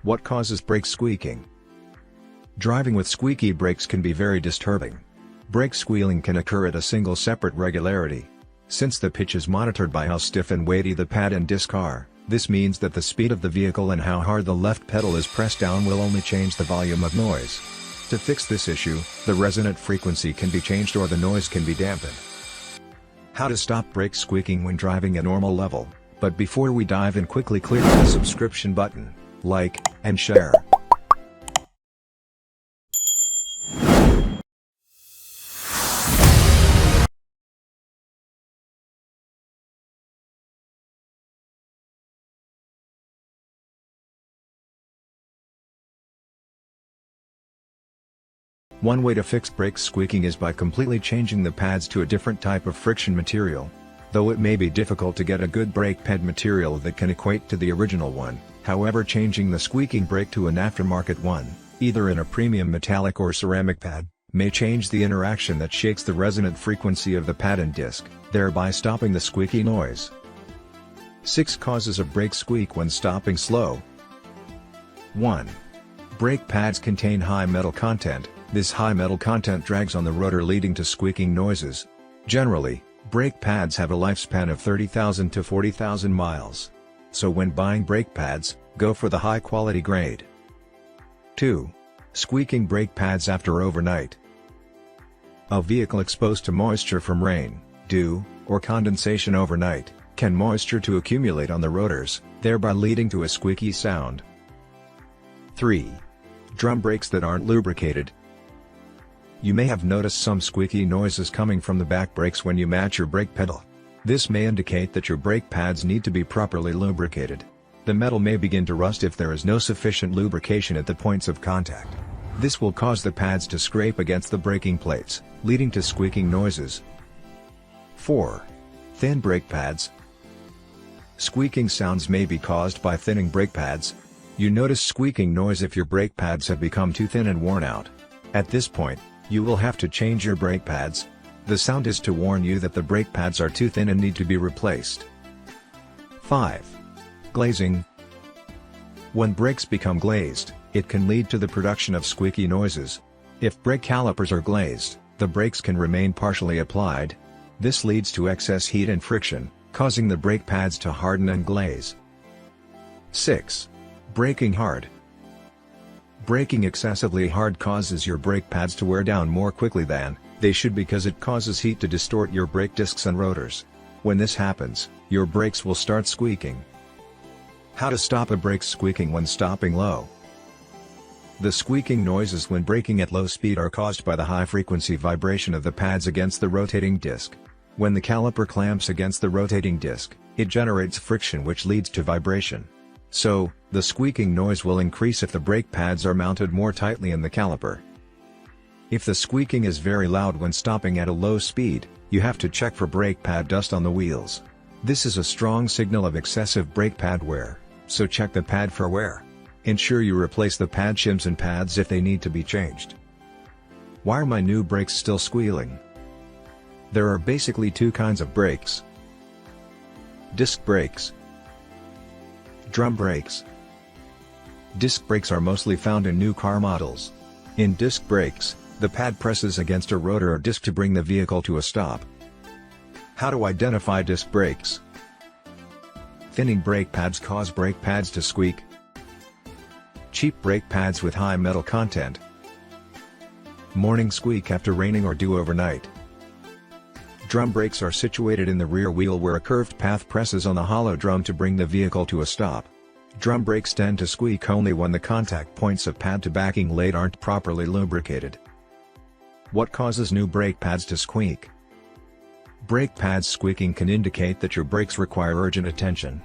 What causes brake squeaking? Driving with squeaky brakes can be very disturbing. Brake squealing can occur at a single separate regularity. Since the pitch is monitored by how stiff and weighty the pad and disc are, this means that the speed of the vehicle and how hard the left pedal is pressed down will only change the volume of noise. To fix this issue, the resonant frequency can be changed or the noise can be dampened. How to stop brake squeaking when driving at normal level. But before we dive in, quickly click the subscription button, like, and share. One way to fix brake squeaking is by completely changing the pads to a different type of friction material. Though it may be difficult to get a good brake pad material that can equate to the original one, however, changing the squeaking brake to an aftermarket one, either in a premium metallic or ceramic pad, may change the interaction that shakes the resonant frequency of the pad and disc, thereby stopping the squeaky noise. 6 causes of brake squeak when stopping slow. 1. Brake pads contain high metal content. This high metal content drags on the rotor, leading to squeaking noises. Generally, brake pads have a lifespan of 30,000 to 40,000 miles. So when buying brake pads, go for the high quality grade. 2. Squeaking brake pads after overnight. A vehicle exposed to moisture from rain, dew, or condensation overnight, can moisture to accumulate on the rotors, thereby leading to a squeaky sound. 3. Drum brakes that aren't lubricated. You may have noticed some squeaky noises coming from the back brakes when you match your brake pedal. This may indicate that your brake pads need to be properly lubricated. The metal may begin to rust if there is no sufficient lubrication at the points of contact. This will cause the pads to scrape against the braking plates, leading to squeaking noises. 4. Thin brake pads. Squeaking sounds may be caused by thinning brake pads. You notice squeaking noise if your brake pads have become too thin and worn out. At this point, you will have to change your brake pads. The sound is to warn you that the brake pads are too thin and need to be replaced. 5. Glazing. When brakes become glazed, it can lead to the production of squeaky noises. If brake calipers are glazed, the brakes can remain partially applied. This leads to excess heat and friction, causing the brake pads to harden and glaze. 6. Braking hard. Braking excessively hard causes your brake pads to wear down more quickly than they should because it causes heat to distort your brake discs and rotors. When this happens, your brakes will start squeaking. How to stop a brake squeaking when stopping low. The squeaking noises when braking at low speed are caused by the high-frequency vibration of the pads against the rotating disc. When the caliper clamps against the rotating disc, it generates friction which leads to vibration. So, the squeaking noise will increase if the brake pads are mounted more tightly in the caliper. If the squeaking is very loud when stopping at a low speed, you have to check for brake pad dust on the wheels. This is a strong signal of excessive brake pad wear, so check the pad for wear. Ensure you replace the pad shims and pads if they need to be changed. Why are my new brakes still squealing? There are basically 2 kinds of brakes. Disc brakes. Drum brakes. Disc brakes are mostly found in new car models. In disc brakes, the pad presses against a rotor or disc to bring the vehicle to a stop. How to identify disc brakes? Thinning brake pads cause brake pads to squeak. Cheap brake pads with high metal content. Morning squeak after raining or dew overnight. Drum brakes are situated in the rear wheel where a curved path presses on the hollow drum to bring the vehicle to a stop. Drum brakes tend to squeak only when the contact points of pad to backing late aren't properly lubricated. What causes new brake pads to squeak? Brake pads squeaking can indicate that your brakes require urgent attention.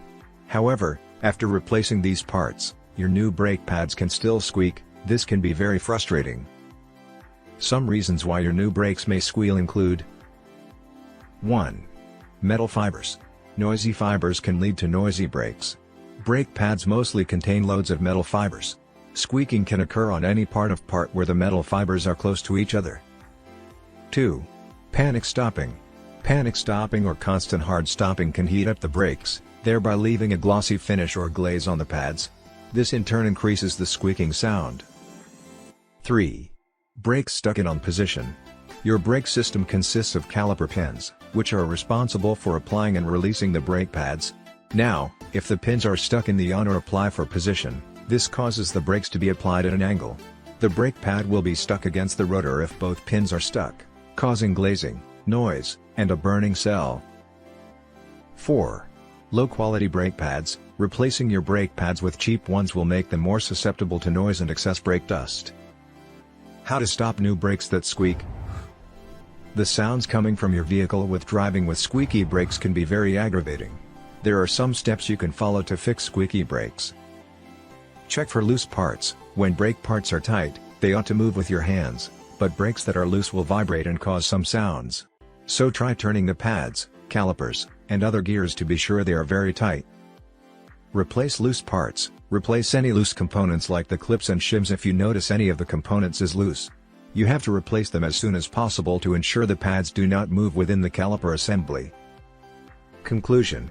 However, after replacing these parts, your new brake pads can still squeak. This can be very frustrating. Some reasons why your new brakes may squeal include: 1. Metal fibers. Noisy fibers can lead to noisy brakes. Brake pads mostly contain loads of metal fibers. Squeaking can occur on any part where the metal fibers are close to each other. 2. Panic stopping. Panic stopping or constant hard stopping can heat up the brakes, thereby leaving a glossy finish or glaze on the pads. This in turn increases the squeaking sound. 3. Brakes stuck in on position. Your brake system consists of caliper pins, which are responsible for applying and releasing the brake pads. Now, if the pins are stuck in the on or apply for position, this causes the brakes to be applied at an angle. The brake pad will be stuck against the rotor if both pins are stuck, causing glazing, noise, and a burning cell. 4. Low-quality brake pads. Replacing your brake pads with cheap ones will make them more susceptible to noise and excess brake dust. How to stop new brakes that squeak. The sounds coming from your vehicle with driving with squeaky brakes can be very aggravating. There are some steps you can follow to fix squeaky brakes. Check for loose parts. When brake parts are tight, they ought to move with your hands, but brakes that are loose will vibrate and cause some sounds. So try turning the pads, calipers, and other gears to be sure they are very tight. Replace loose parts. Replace any loose components like the clips and shims if you notice any of the components is loose. You have to replace them as soon as possible to ensure the pads do not move within the caliper assembly. Conclusion: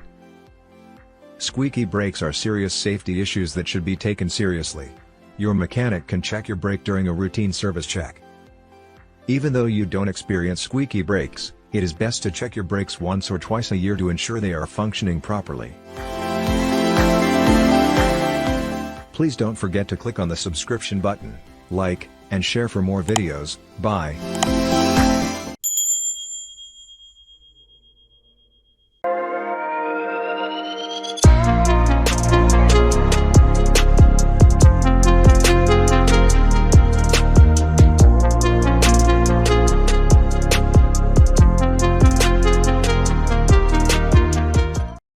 squeaky brakes are serious safety issues that should be taken seriously. Your mechanic can check your brake during a routine service check. Even though you don't experience squeaky brakes, it is best to check your brakes once or twice a year to ensure they are functioning properly. Please don't forget to click on the subscription button, like, and share for more videos. Bye.